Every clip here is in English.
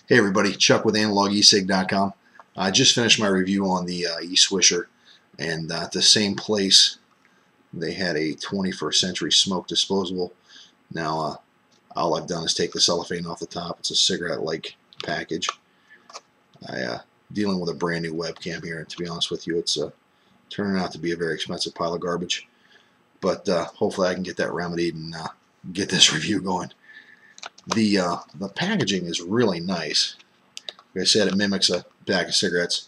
Hey everybody, Chuck with analogecig.com. I just finished my review on the e-swisher, and at the same place they had a 21st century smoke disposable. Now all I've done is take the cellophane off the top. It's a cigarette-like package. Dealing with a brand new webcam here, and to be honest with you, it's turning out to be a very expensive pile of garbage. But hopefully I can get that remedied and get this review going. The packaging is really nice. Like I said, it mimics a pack of cigarettes.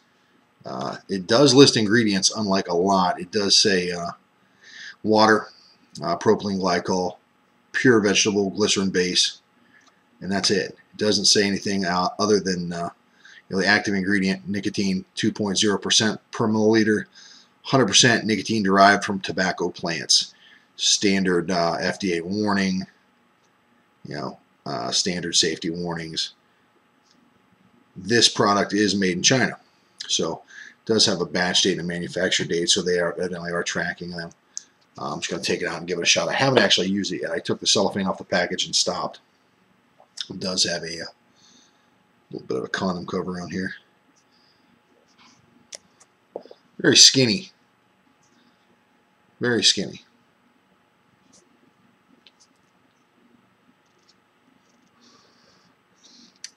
It does list ingredients, unlike a lot. It does say water, propylene glycol, pure vegetable glycerin base, and that's it. It doesn't say anything other than the active ingredient, nicotine, 2.0% per milliliter, 100% nicotine derived from tobacco plants. Standard FDA warning, standard safety warnings. This product is made in China, so it does have a batch date and a manufacture date, so they evidently are tracking them. I'm just going to take it out and give it a shot. I haven't actually used it yet. I took the cellophane off the package and stopped. It does have a little bit of a condom cover around here. Very skinny. Very skinny.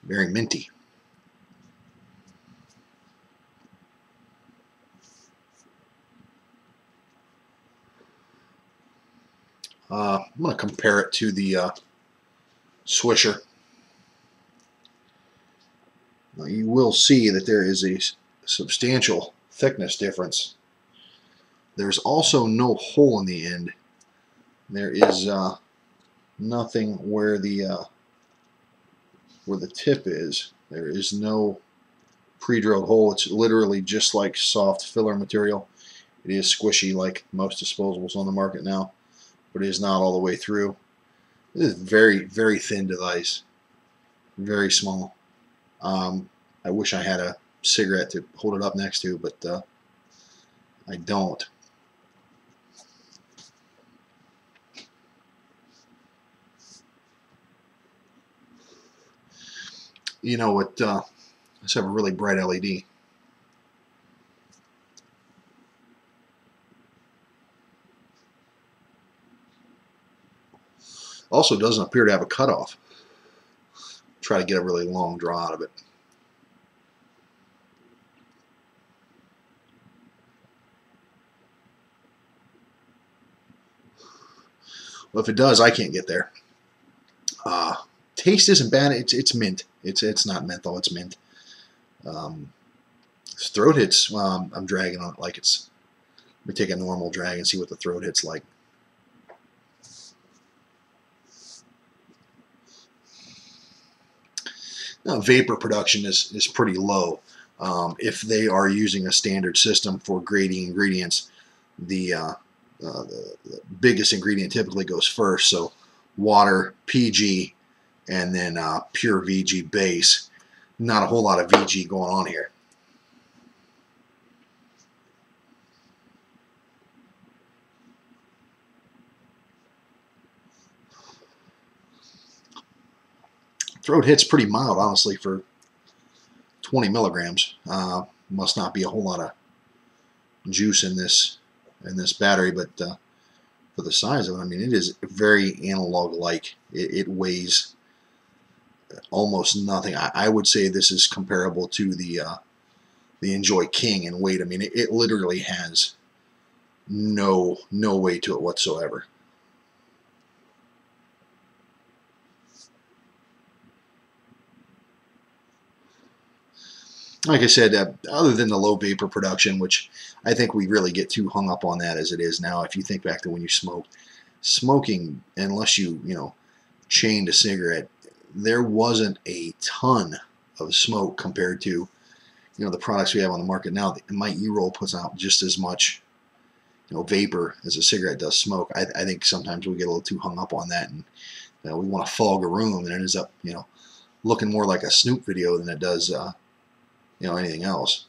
Very minty. I'm going to compare it to the Swisher. Now you will see that there is a substantial thickness difference. There's also no hole in the end. There is nothing where the tip is. There is no pre-drilled hole. It's literally just like soft filler material. It is squishy like most disposables on the market now, but it is not all the way through. This is very, very thin device. Very small. I wish I had a cigarette to hold it up next to, but I don't. You know what? Let's have a really bright LED. Also doesn't appear to have a cutoff. Try to get a really long draw out of it. Well, if it does, I can't get there. Taste isn't bad. It's mint. It's not menthol. It's mint. Throat hits. Well, I'm dragging on it like it's. Let me take a normal drag and see what the throat hit's like. Now, vapor production is pretty low. If they are using a standard system for grading ingredients, the biggest ingredient typically goes first. So water, PG, and then pure VG base. Not a whole lot of VG going on here. Throat hit's pretty mild, honestly, for 20 milligrams. Must not be a whole lot of juice in this battery, but for the size of it, I mean, it is very analog-like. It weighs almost nothing. I would say this is comparable to the Enjoy King in weight. I mean, it literally has no weight to it whatsoever. Like I said, other than the low vapor production, which I think we really get too hung up on that as it is now. If you think back to when you smoked, smoking, unless you chained a cigarette, there wasn't a ton of smoke compared to the products we have on the market now. My e-roll puts out just as much vapor as a cigarette does smoke. I think sometimes we get a little too hung up on that, and we want to fog a room, and it ends up looking more like a Snoop video than it does anything else.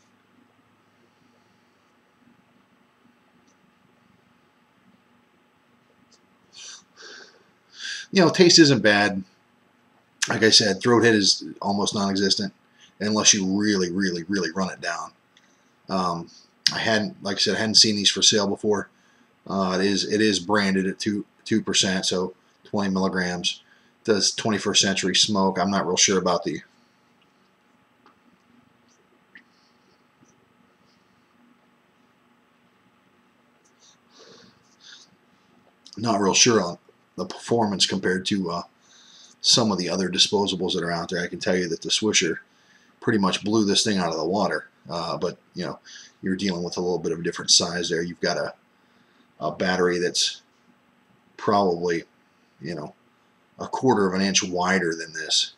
Taste isn't bad. Like I said, throat hit is almost non-existent unless you really, really, really run it down. I hadn't, like I said, I hadn't seen these for sale before. It is branded at 2%, so 20 milligrams. Does 21st century smoke? I'm not real sure about the. Not real sure on the performance compared to some of the other disposables that are out there. I can tell you that the Swisher pretty much blew this thing out of the water. But you know, you're dealing with a little bit of a different size there. You've got a battery that's probably, you know, a quarter of an inch wider than this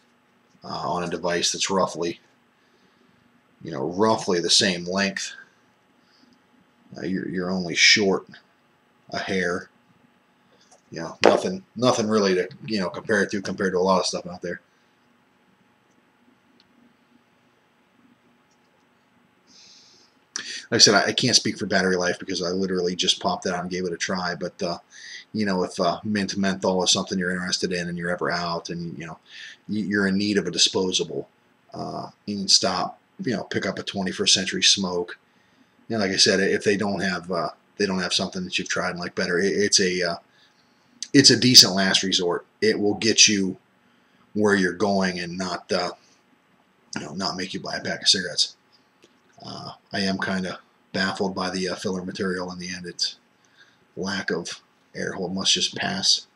on a device that's roughly, you know, roughly the same length. You're only short a hair. You know, nothing really to, you know, compare it to compared to a lot of stuff out there. Like I said, I can't speak for battery life because I literally just popped it out and gave it a try. But you know, if mint menthol is something you're interested in and you're ever out and you know you're in need of a disposable, you can stop. You know, pick up a 21st century smoke. And like I said, if they don't have something that you've tried and like better, it's a decent last resort. It will get you where you're going and not you know, not make you buy a pack of cigarettes. I am kind of baffled by the filler material in the end. It's lack of air hole. It must just pass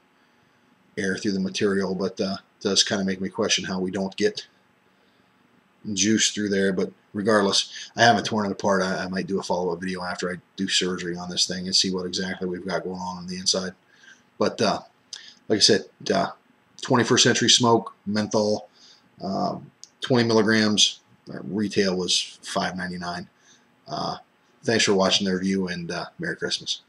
air through the material, but does kind of make me question how we don't get juice through there. But regardless, I haven't torn it apart. I might do a follow-up video after I do surgery on this thing and see what exactly we've got going on the inside. But like I said, 21st century smoke, menthol, 20 milligrams. Retail was $5.99. Thanks for watching the review, and Merry Christmas.